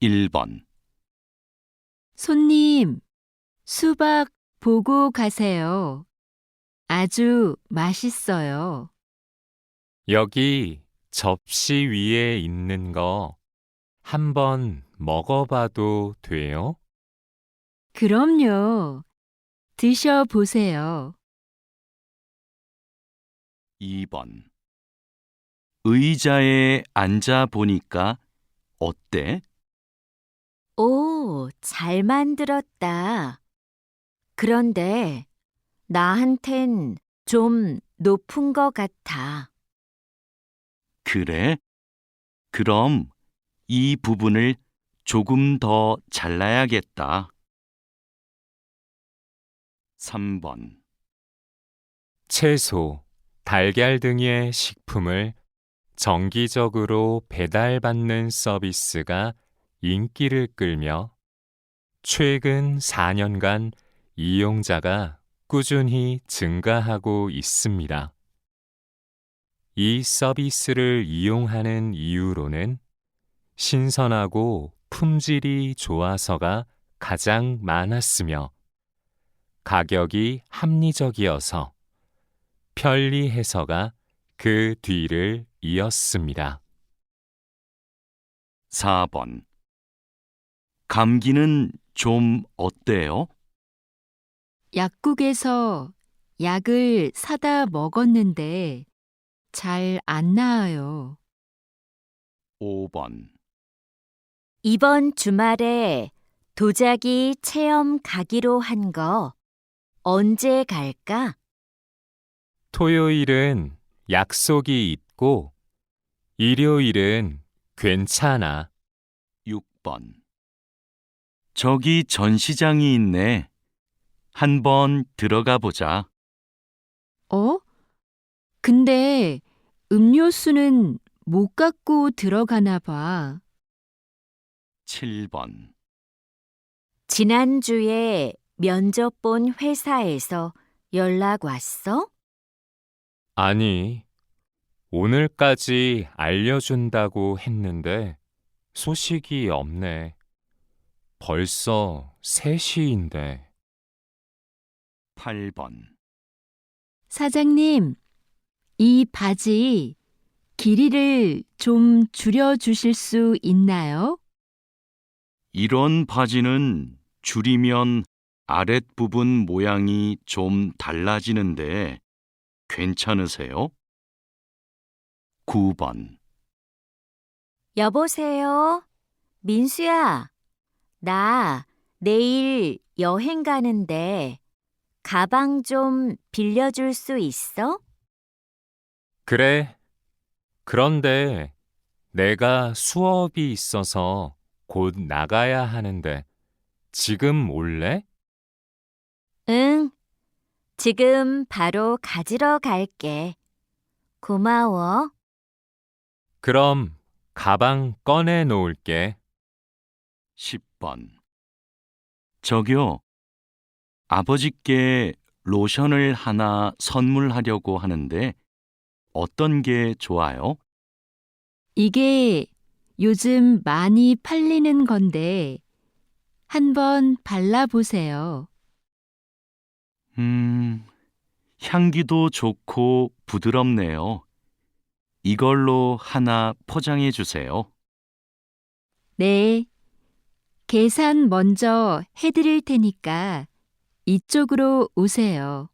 1번. 손님, 수박 보고 가세요. 아주 맛있어요. 여기 접시 위에 있는 거 한번 먹어봐도 돼요? 그럼요. 드셔보세요. 2번. 의자에 앉아 보니까 어때? 오, 잘 만들었다. 그런데 나한텐 좀 높은 것 같아. 그래? 그럼 이 부분을 조금 더 잘라야겠다. 3번. 채소, 달걀 등의 식품을 정기적으로 배달받는 서비스가 인기를 끌며 최근 4년간 이용자가 꾸준히 증가하고 있습니다. 이 서비스를 이용하는 이유로는 신선하고 품질이 좋아서가 가장 많았으며 가격이 합리적이어서 편리해서가 그 뒤를 이었습니다. 4번. 감기는 좀 어때요? 약국에서 약을 사다 먹었는데 잘 안 나아요. 5번. 이번 주말에 도자기 체험 가기로 한 거 언제 갈까? 토요일은 약속이 있고 일요일은 괜찮아. 6번. 저기 전시장이 있네. 한번 들어가 보자. 어? 근데 음료수는 못 갖고 들어가나 봐. 7번. 지난주에 면접 본 회사에서 연락 왔어? 아니, 오늘까지 알려준다고 했는데 소식이 없네. 벌써 3시인데. 8번. 사장님, 이 바지 길이를 좀 줄여주실 수 있나요? 이런 바지는 줄이면 아랫부분 모양이 좀 달라지는데 괜찮으세요? 9번. 여보세요? 민수야, 나 내일 여행 가는데 가방 좀 빌려줄 수 있어? 그래. 그런데 내가 수업이 있어서 곧 나가야 하는데 지금 올래? 응, 지금 바로 가지러 갈게. 고마워. 그럼 가방 꺼내 놓을게. 10번. 저기요, 아버지께 로션을 하나 선물하려고 하는데 어떤 게 좋아요? 이게 요즘 많이 팔리는 건데 한번 발라보세요. 향기도 좋고 부드럽네요. 이걸로 하나 포장해 주세요. 네, 계산 먼저 해드릴 테니까 이쪽으로 오세요.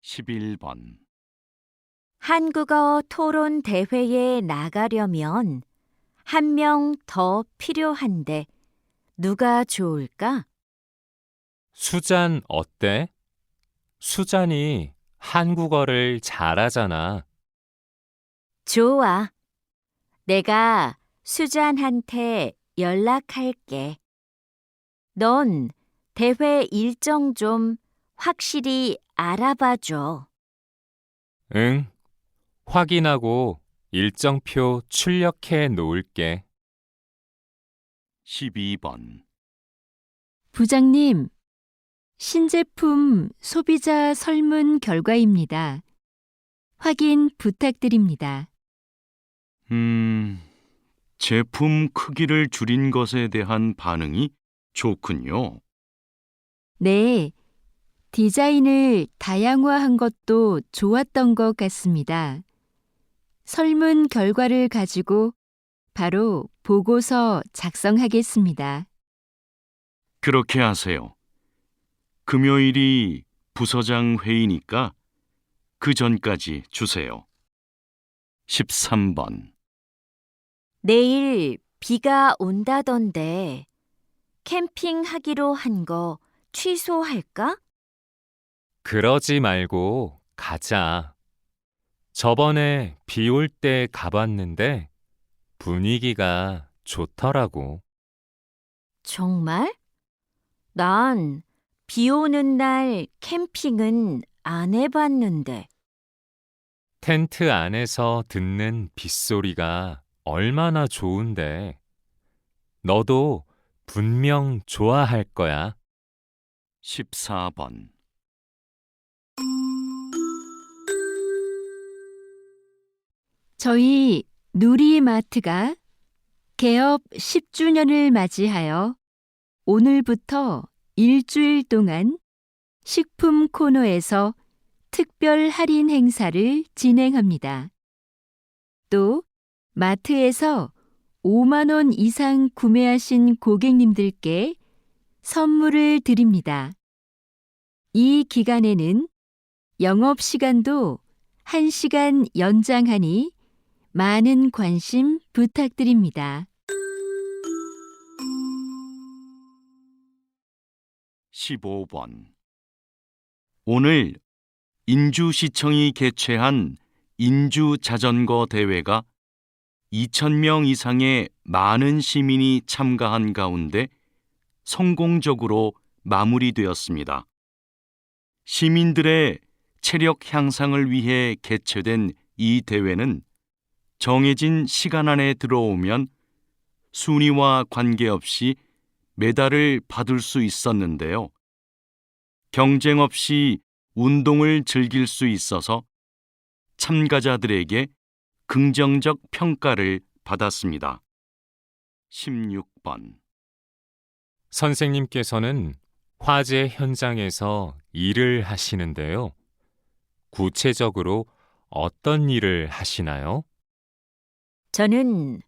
11번. 한국어 토론 대회에 나가려면 한 명 더 필요한데 누가 좋을까? 수잔 어때? 수잔이 한국어를 잘하잖아. 좋아. 내가 수잔한테 연락할게. 넌 대회 일정 좀 확실히 알아봐 줘. 응, 확인하고 일정표 출력해 놓을게. 12번. 부장님, 신제품 소비자 설문 결과입니다. 확인 부탁드립니다. 제품 크기를 줄인 것에 대한 반응이 좋군요. 네, 디자인을 다양화한 것도 좋았던 것 같습니다. 설문 결과를 가지고 바로 보고서 작성하겠습니다. 그렇게 하세요. 금요일이 부서장 회의니까 그 전까지 주세요. 13번. 내일 비가 온다던데 캠핑하기로 한 거 취소할까? 그러지 말고 가자. 저번에 비 올 때 가봤는데 분위기가 좋더라고. 정말? 난 비 오는 날 캠핑은 안 해봤는데. 텐트 안에서 듣는 빗소리가 얼마나 좋은데. 너도 분명 좋아할 거야. 14번. 저희 누리마트가 개업 10주년을 맞이하여 오늘부터 일주일 동안 식품 코너에서 특별 할인 행사를 진행합니다. 또 마트에서 5만 원 이상 구매하신 고객님들께 선물을 드립니다. 이 기간에는 영업시간도 1시간 연장하니 많은 관심 부탁드립니다. 15번. 오늘 인주시청이 개최한 인주자전거 대회가 2,000명 이상의 많은 시민이 참가한 가운데 성공적으로 마무리되었습니다. 시민들의 체력 향상을 위해 개최된 이 대회는 정해진 시간 안에 들어오면 순위와 관계없이 메달을 받을 수 있었는데요. 경쟁 없이 운동을 즐길 수 있어서 참가자들에게 긍정적 평가를 받았습니다. 16번. 선생님께서는 화재 현장에서 일을 하시는데요. 구체적으로 어떤 일을 하시나요? 저는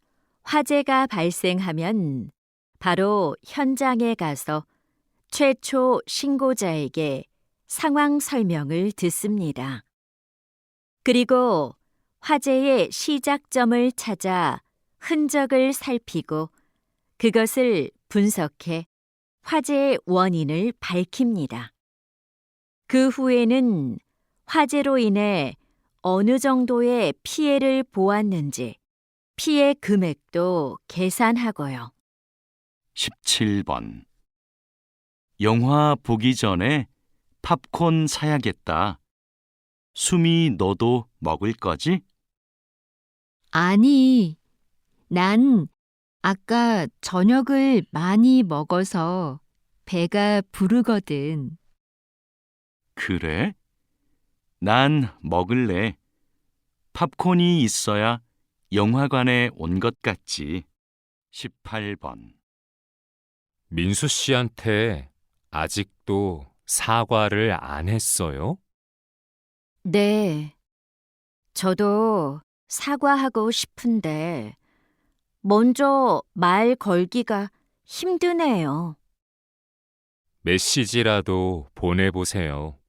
화재가 발생하면 바로 현장에 가서 최초 신고자에게 상황 설명을 듣습니다. 그리고 화재의 시작점을 찾아 흔적을 살피고 그것을 분석해 화재의 원인을 밝힙니다. 그 후에는 화재로 인해 어느 정도의 피해를 보았는지 피해 금액도 계산하고요. 17번. 영화 보기 전에 팝콘 사야겠다. 수미 너도 먹을 거지? 아니, 난 아까 저녁을 많이 먹어서 배가 부르거든. 그래? 난 먹을래. 팝콘이 있어야 영화관에 온 것 같지. 18번. 민수 씨한테 아직도 사과를 안 했어요? 네, 저도 사과하고 싶은데 먼저 말 걸기가 힘드네요. 메시지라도 보내보세요.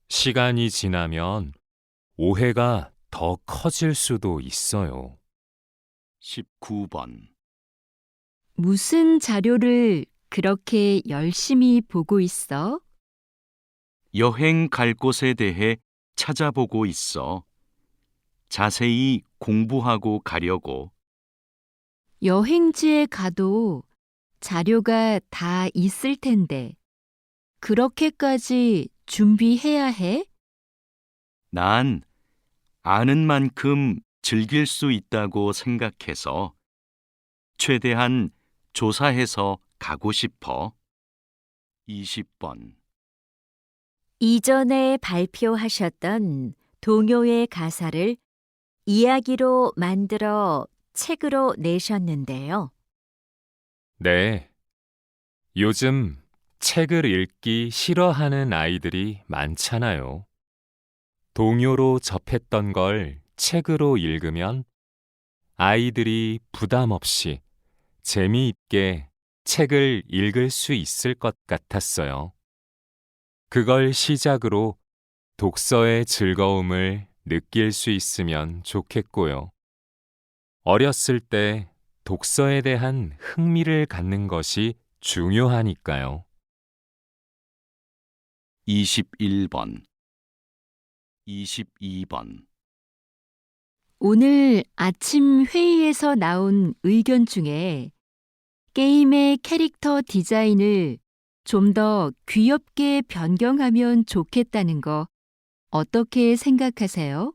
시간이 지나면 오해가 더 커질 수도 있어요. 19번. 무슨 자료를 그렇게 열심히 보고 있어? 여행 갈 곳에 대해 찾아보고 있어. 자세히 공부하고 가려고. 여행지에 가도 자료가 다 있을 텐데, 그렇게까지 준비해야 해? 난 아는 만큼 즐길 수 있다고 생각해서 최대한 조사해서 가고 싶어. 20번. 이전에 발표하셨던 동요의 가사를 이야기로 만들어 책으로 내셨는데요. 네. 요즘 책을 읽기 싫어하는 아이들이 많잖아요. 동요로 접했던 걸 책으로 읽으면 아이들이 부담 없이 재미있게 책을 읽을 수 있을 것 같았어요. 그걸 시작으로 독서의 즐거움을 느낄 수 있으면 좋겠고요. 어렸을 때 독서에 대한 흥미를 갖는 것이 중요하니까요. 21번, 22번, 오늘 아침 회의에서 나온 의견 중에 게임의 캐릭터 디자인을 좀 더 귀엽게 변경하면 좋겠다는 거 어떻게 생각하세요?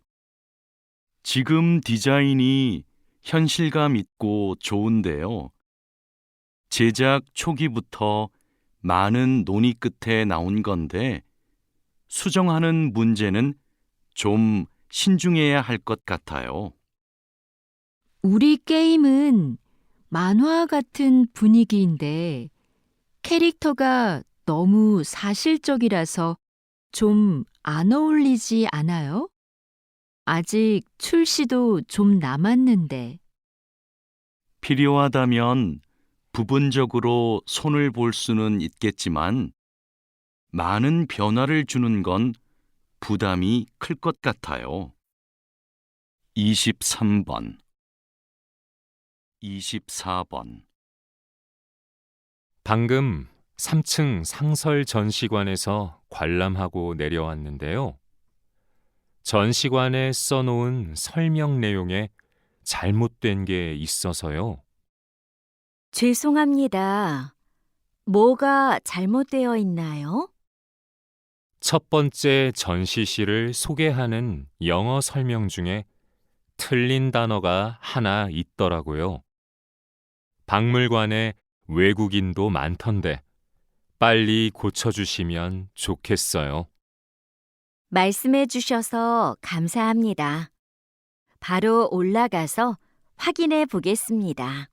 지금 디자인이 현실감 있고 좋은데요. 제작 초기부터 많은 논의 끝에 나온 건데 수정하는 문제는 좀 신중해야 할 것 같아요. 우리 게임은 만화 같은 분위기인데 캐릭터가 너무 사실적이라서 좀 안 어울리지 않아요? 아직 출시도 좀 남았는데. 필요하다면 부분적으로 손을 볼 수는 있겠지만 많은 변화를 주는 건 부담이 클 것 같아요. 23번, 24번, 방금 3층 상설 전시관에서 관람하고 내려왔는데요. 전시관에 써놓은 설명 내용에 잘못된 게 있어서요. 죄송합니다. 뭐가 잘못되어 있나요? 첫 번째 전시실을 소개하는 영어 설명 중에 틀린 단어가 하나 있더라고요. 박물관에 외국인도 많던데 빨리 고쳐주시면 좋겠어요. 말씀해 주셔서 감사합니다. 바로 올라가서 확인해 보겠습니다.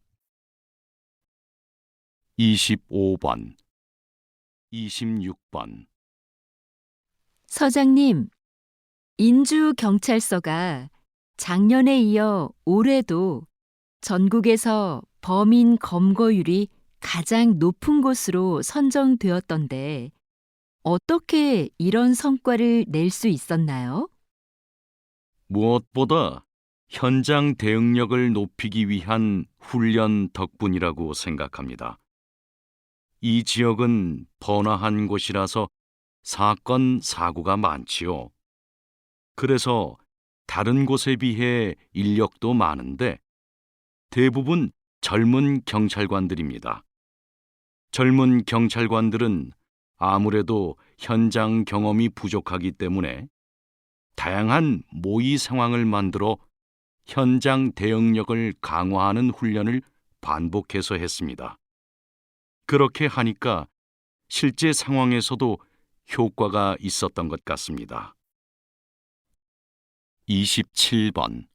25번, 26번, 서장님, 인주경찰서가 작년에 이어 올해도 전국에서 범인 검거율이 가장 높은 곳으로 선정되었던데 어떻게 이런 성과를 낼 수 있었나요? 무엇보다 현장 대응력을 높이기 위한 훈련 덕분이라고 생각합니다. 이 지역은 번화한 곳이라서 사건, 사고가 많지요. 그래서 다른 곳에 비해 인력도 많은데 대부분 젊은 경찰관들입니다. 젊은 경찰관들은 아무래도 현장 경험이 부족하기 때문에 다양한 모의 상황을 만들어 현장 대응력을 강화하는 훈련을 반복해서 했습니다. 그렇게 하니까 실제 상황에서도 효과가 있었던 것 같습니다. 27번,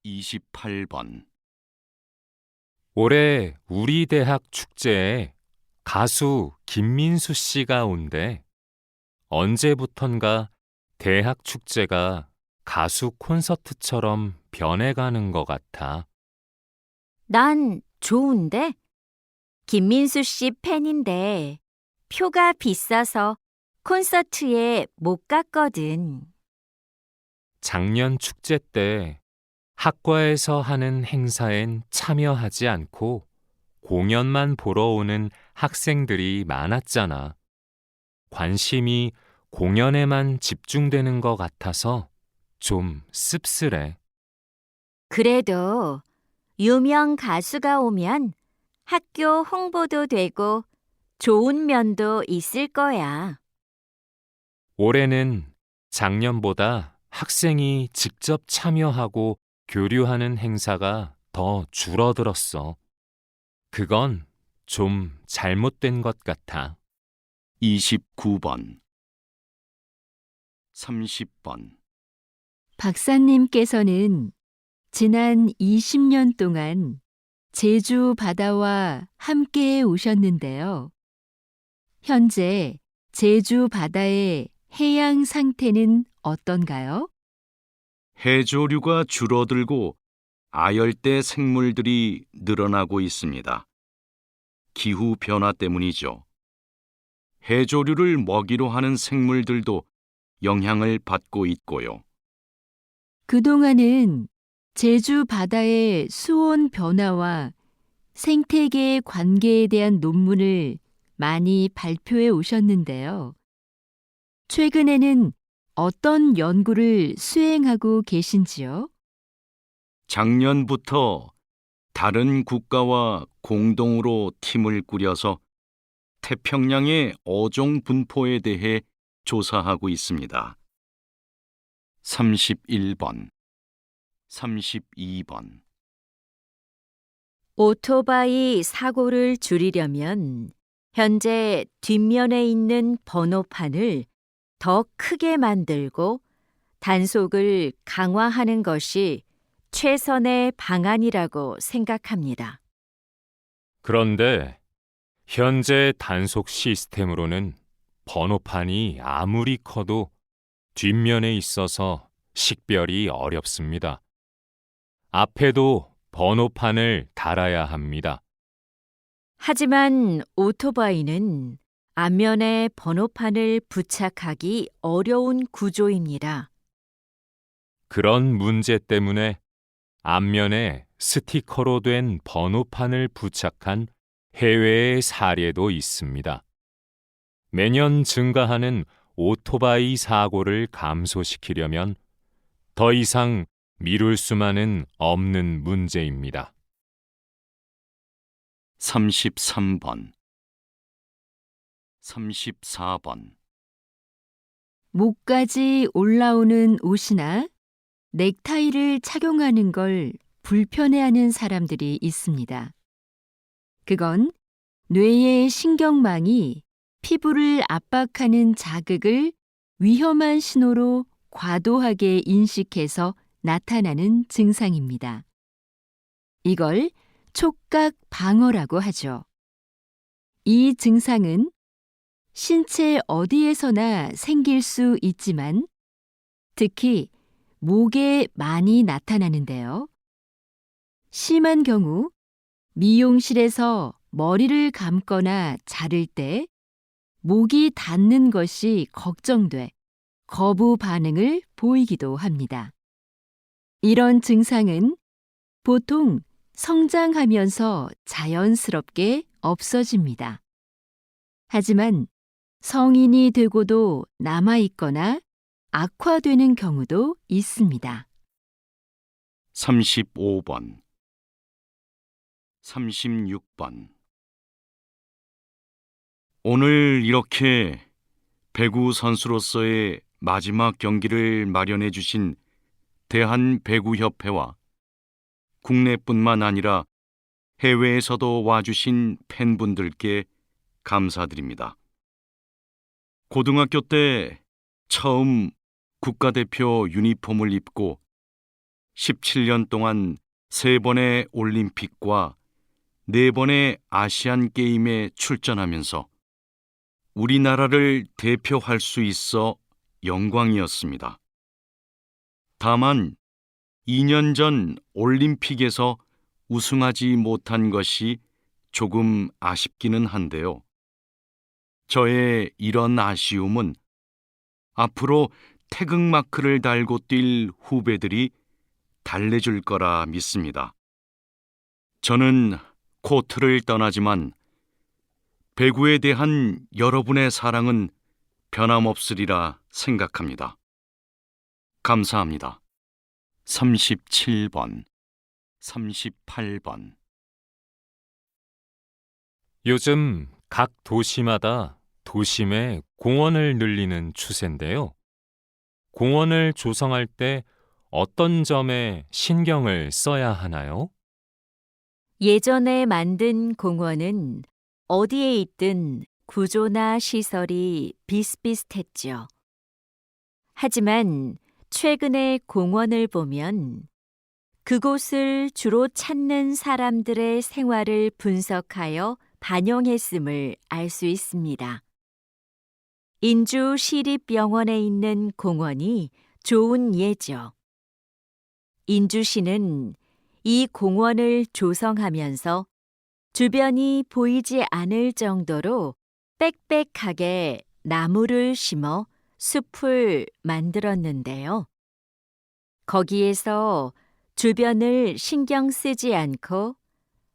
28번, 올해 우리 대학 축제에 가수 김민수 씨가 온대. 언제부턴가 대학 축제가 가수 콘서트처럼 변해가는 것 같아. 난 좋은데? 김민수 씨 팬인데 표가 비싸서 콘서트에 못 갔거든. 작년 축제 때 학과에서 하는 행사엔 참여하지 않고 공연만 보러 오는 학생들이 많았잖아. 관심이 공연에만 집중되는 것 같아서 좀 씁쓸해. 그래도 유명 가수가 오면 학교 홍보도 되고 좋은 면도 있을 거야. 올해는 작년보다 학생이 직접 참여하고 교류하는 행사가 더 줄어들었어. 그건 좀 잘못된 것 같아. 29번, 30번, 박사님께서는 지난 20년 동안 제주 바다와 함께 오셨는데요. 현재 제주 바다의 해양 상태는 어떤가요? 해조류가 줄어들고 아열대 생물들이 늘어나고 있습니다. 기후 변화 때문이죠. 해조류를 먹이로 하는 생물들도 영향을 받고 있고요. 그동안은 제주 바다의 수온 변화와 생태계의 관계에 대한 논문을 많이 발표해 오셨는데요. 최근에는 어떤 연구를 수행하고 계신지요? 작년부터 다른 국가와 공동으로 팀을 꾸려서 태평양의 어종 분포에 대해 조사하고 있습니다. 31번, 32번. 오토바이 사고를 줄이려면 현재 뒷면에 있는 번호판을 더 크게 만들고 단속을 강화하는 것이 최선의 방안이라고 생각합니다. 그런데 현재 단속 시스템으로는 번호판이 아무리 커도 뒷면에 있어서 식별이 어렵습니다. 앞에도 번호판을 달아야 합니다. 하지만 오토바이는 앞면에 번호판을 부착하기 어려운 구조입니다. 그런 문제 때문에 앞면에 스티커로 된 번호판을 부착한 해외의 사례도 있습니다. 매년 증가하는 오토바이 사고를 감소시키려면 더 이상 미룰 수만은 없는 문제입니다. 33번, 34번. 목까지 올라오는 옷이나 넥타이를 착용하는 걸 불편해하는 사람들이 있습니다. 그건 뇌의 신경망이 피부를 압박하는 자극을 위험한 신호로 과도하게 인식해서 나타나는 증상입니다. 이걸 촉각 방어라고 하죠. 이 증상은 신체 어디에서나 생길 수 있지만 특히 목에 많이 나타나는데요. 심한 경우 미용실에서 머리를 감거나 자를 때 목이 닿는 것이 걱정돼 거부 반응을 보이기도 합니다. 이런 증상은 보통 성장하면서 자연스럽게 없어집니다. 하지만 성인이 되고도 남아있거나 악화되는 경우도 있습니다. 35번, 36번. 오늘 이렇게 배구 선수로서의 마지막 경기를 마련해 주신 대한배구협회와 국내뿐만 아니라 해외에서도 와주신 팬분들께 감사드립니다. 고등학교 때 처음 국가대표 유니폼을 입고 17년 동안 3번의 올림픽과 4번의 아시안 게임에 출전하면서 우리나라를 대표할 수 있어 영광이었습니다. 다만 2년 전 올림픽에서 우승하지 못한 것이 조금 아쉽기는 한데요. 저의 이런 아쉬움은 앞으로 태극마크를 달고 뛸 후배들이 달래줄 거라 믿습니다. 저는 코트를 떠나지만 배구에 대한 여러분의 사랑은 변함없으리라 생각합니다. 감사합니다. 37번, 38번. 요즘 각 도시마다 도심에 공원을 늘리는 추세인데요. 공원을 조성할 때 어떤 점에 신경을 써야 하나요? 예전에 만든 공원은 어디에 있든 구조나 시설이 비슷비슷했죠. 하지만 최근의 공원을 보면 그곳을 주로 찾는 사람들의 생활을 분석하여 반영했음을 알 수 있습니다. 인주 시립병원에 있는 공원이 좋은 예죠. 인주시는 이 공원을 조성하면서 주변이 보이지 않을 정도로 빽빽하게 나무를 심어 숲을 만들었는데요. 거기에서 주변을 신경 쓰지 않고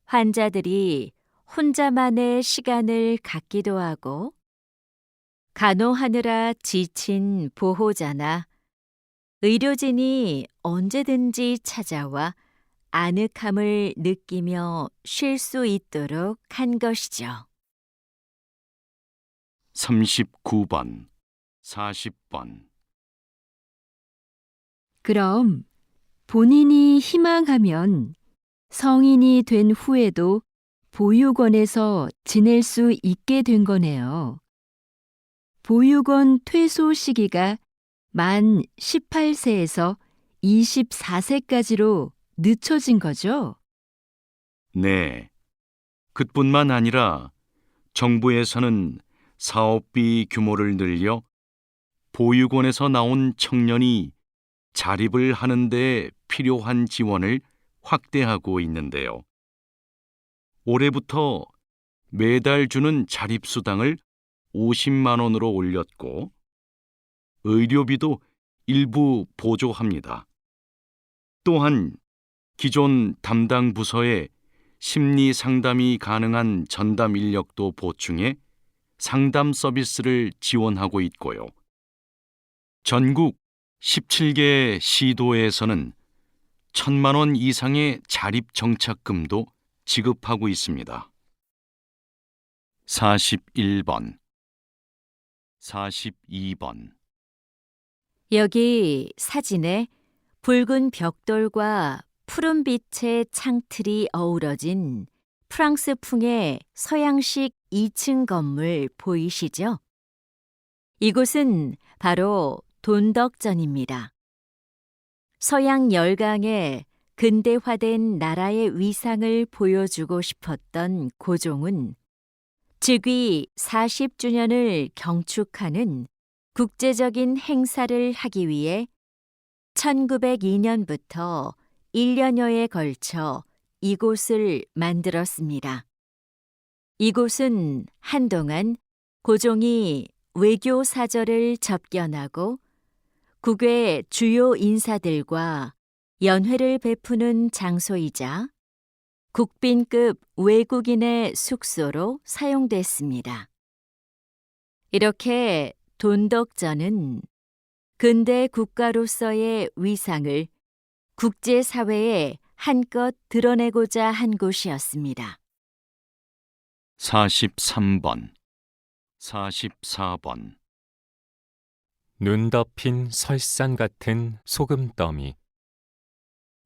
환자들이 혼자만의 시간을 갖기도 하고 간호하느라 지친 보호자나 의료진이 언제든지 찾아와 아늑함을 느끼며 쉴 수 있도록 한 것이죠. 39번, 40번. 그럼 본인이 희망하면 성인이 된 후에도 보육원에서 지낼 수 있게 된 거네요. 보육원 퇴소 시기가 만 18세에서 24세까지로 늦춰진 거죠? 네. 그뿐만 아니라 정부에서는 사업비 규모를 늘려 보육원에서 나온 청년이 자립을 하는 데 필요한 지원을 확대하고 있는데요. 올해부터 매달 주는 자립수당을 50만 원으로 올렸고 의료비도 일부 보조합니다. 또한 기존 담당 부서에 심리 상담이 가능한 전담 인력도 보충해 상담 서비스를 지원하고 있고요. 전국 17개 시도에서는 1,000만 원 이상의 자립 정착금도 지급하고 있습니다. 41번, 42번. 여기 사진에 붉은 벽돌과 푸른 빛의 창틀이 어우러진 프랑스풍의 서양식 2층 건물 보이시죠? 이곳은 바로 돈덕전입니다. 서양 열강의 근대화된 나라의 위상을 보여주고 싶었던 고종은 즉위 40주년을 경축하는 국제적인 행사를 하기 위해 1902년부터 1년여에 걸쳐 이곳을 만들었습니다. 이곳은 한동안 고종이 외교 사절을 접견하고 국외 주요 인사들과 연회를 베푸는 장소이자 국빈급 외국인의 숙소로 사용됐습니다. 이렇게 돈덕전은 근대 국가로서의 위상을 국제사회에 한껏 드러내고자 한 곳이었습니다. 43번, 44번. 눈 덮인 설산 같은 소금더미.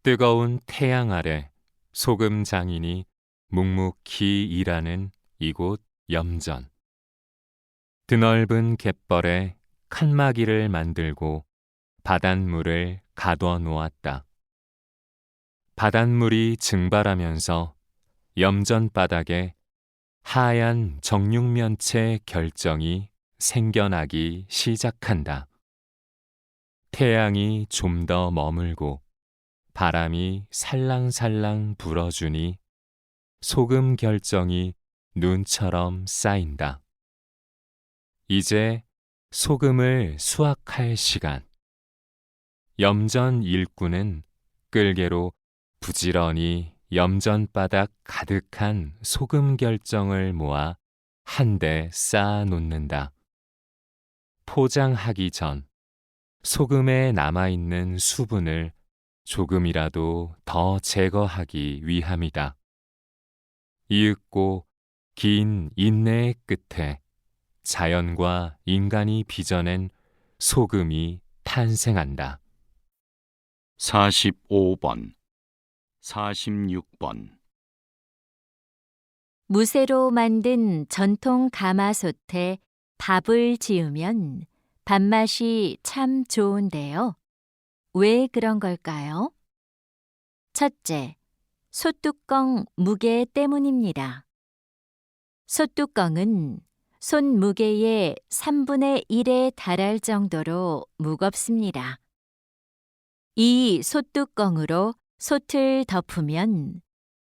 뜨거운 태양 아래 소금 장인이 묵묵히 일하는 이곳 염전. 드넓은 갯벌에 칸막이를 만들고 바닷물을 가둬 놓았다. 바닷물이 증발하면서 염전 바닥에 하얀 정육면체 결정이 생겨나기 시작한다. 태양이 좀 더 머물고 바람이 살랑살랑 불어주니 소금 결정이 눈처럼 쌓인다. 이제 소금을 수확할 시간. 염전 일꾼은 끌개로 부지런히 염전바닥 가득한 소금 결정을 모아 한데 쌓아 놓는다. 포장하기 전 소금에 남아있는 수분을 조금이라도 더 제거하기 위함이다. 이윽고 긴 인내의 끝에 자연과 인간이 빚어낸 소금이 탄생한다. 45번, 46번. 무쇠로 만든 전통 가마솥에 밥을 지으면 밥맛이 참 좋은데요. 왜 그런 걸까요? 첫째, 솥뚜껑 무게 때문입니다. 솥뚜껑은 손 무게의 3분의 1에 달할 정도로 무겁습니다. 이 솥뚜껑으로 솥을 덮으면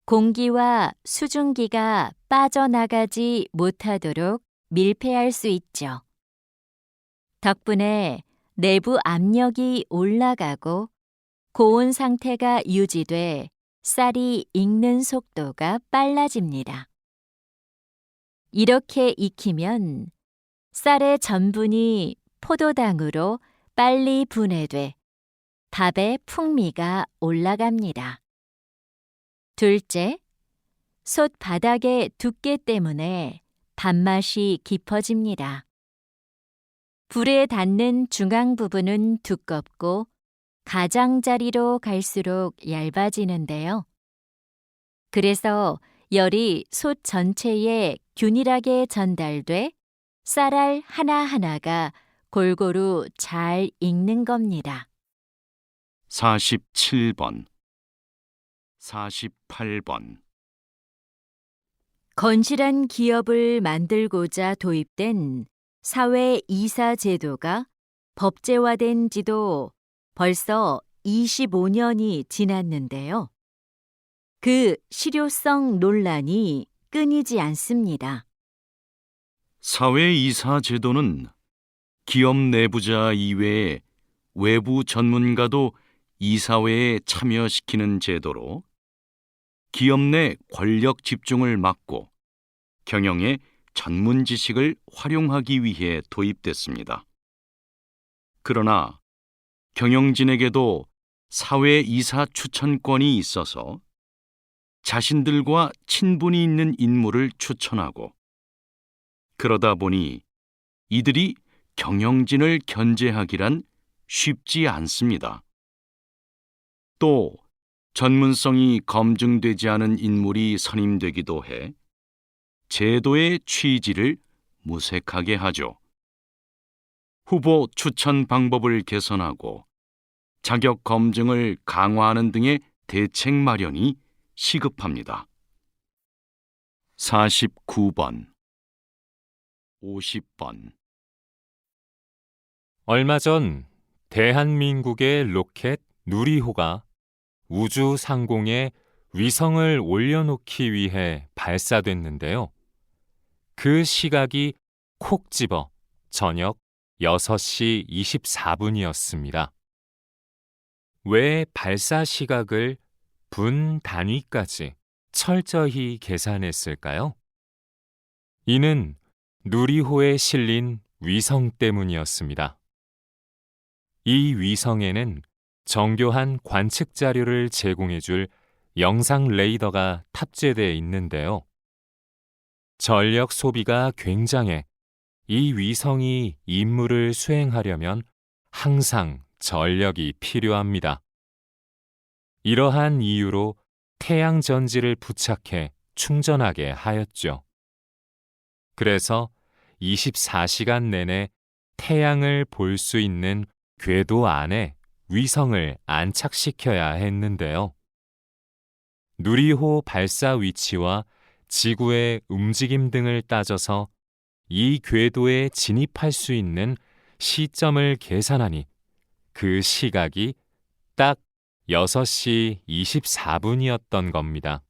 공기와 수증기가 빠져나가지 못하도록 밀폐할 수 있죠. 덕분에 내부 압력이 올라가고 고온 상태가 유지돼 쌀이 익는 속도가 빨라집니다. 이렇게 익히면 쌀의 전분이 포도당으로 빨리 분해돼 밥의 풍미가 올라갑니다. 둘째, 솥 바닥의 두께 때문에 밥맛이 깊어집니다. 불에 닿는 중앙 부분은 두껍고 가장자리로 갈수록 얇아지는데요. 그래서 열이 솥 전체에 균일하게 전달돼 쌀알 하나하나가 골고루 잘 익는 겁니다. 47번, 48번, 건실한 기업을 만들고자 도입된 사회 이사 제도가 법제화된 지도 벌써 25년이 지났는데요. 그 실효성 논란이 끊이지 않습니다. 사회이사 제도는 기업 내부자 이외에 외부 전문가도 이사회에 참여시키는 제도로 기업 내 권력 집중을 막고 경영의 전문 지식을 활용하기 위해 도입됐습니다. 그러나 경영진에게도 사회이사 추천권이 있어서 자신들과 친분이 있는 인물을 추천하고 그러다 보니 이들이 경영진을 견제하기란 쉽지 않습니다. 또 전문성이 검증되지 않은 인물이 선임되기도 해 제도의 취지를 무색하게 하죠. 후보 추천 방법을 개선하고 자격 검증을 강화하는 등의 대책 마련이 시급합니다. 49번, 50번, 얼마 전 대한민국의 로켓 누리호가 우주 상공에 위성을 올려놓기 위해 발사됐는데요. 그 시각이 콕 집어 저녁 6시 24분이었습니다. 왜 발사 시각을 분 단위까지 철저히 계산했을까요? 이는 누리호에 실린 위성 때문이었습니다. 이 위성에는 정교한 관측 자료를 제공해줄 영상 레이더가 탑재되어 있는데요. 전력 소비가 굉장해 이 위성이 임무를 수행하려면 항상 전력이 필요합니다. 이러한 이유로 태양 전지를 부착해 충전하게 하였죠. 그래서 24시간 내내 태양을 볼 수 있는 궤도 안에 위성을 안착시켜야 했는데요. 누리호 발사 위치와 지구의 움직임 등을 따져서 이 궤도에 진입할 수 있는 시점을 계산하니 그 시각이 딱 6시 24분이었던 겁니다.